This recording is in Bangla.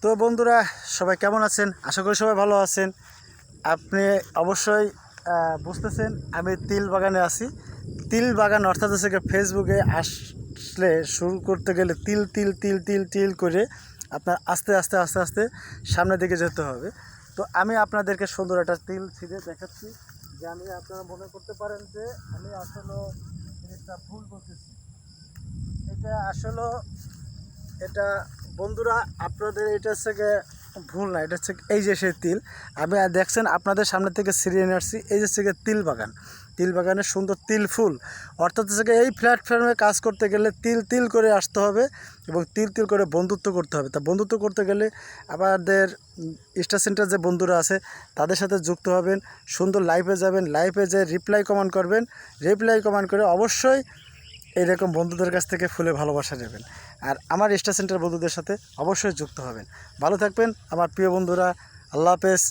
তো বন্ধুরা, সবাই কেমন আছেন? আশা করি সবাই ভালো আছেন। আপনি অবশ্যই বুঝতেছেন আমি তিল বাগানে আছি। তিল বাগান অর্থাৎ হচ্ছে ফেসবুকে আসলে শুরু করতে গেলে তিল তিল তিল তিল তিল করে আপনার আস্তে আস্তে আস্তে আস্তে সামনের দিকে যেতে হবে। তো আমি আপনাদেরকে সুন্দর একটা তিল ছিঁড়ে দেখাচ্ছি, যে আমি আপনারা মনে করতে পারেন যে আমি আসলে জিনিসটা ভুল বলতেছি। এটা বন্ধুরা, আপনাদের এটা হচ্ছে ভুল না, এটা হচ্ছে এই যে সেই তিল আমি দেখছেন আপনাদের সামনে থেকে ছিঁড়ে নিয়ে আসছি। এই যে হচ্ছে তিল বাগান, তিল বাগানের সুন্দর তিল ফুল। অর্থাৎ হচ্ছে এই প্ল্যাটফর্মে কাজ করতে গেলে তিল তিল করে আসতে হবে এবং তিল তিল করে বন্ধুত্ব করতে হবে। তা বন্ধুত্ব করতে গেলে আমাদের স্টার সেন্টার যে বন্ধুরা আছে তাদের সাথে যুক্ত হবেন, সুন্দর লাইভে যাবেন, লাইভে যে রিপ্লাই কমেন্ট করবেন, রিপ্লাই কমেন্ট করে অবশ্যই এইরকম বন্ধুদের কাছ থেকে ফুলে ভালোবাসা নেবেন। আর আমার স্টার সেন্টার বন্ধুদের সাথে অবশ্যই যুক্ত হবেন। ভালো থাকবেন আমার প্রিয় বন্ধুরা। আল্লাহ হাফেজ।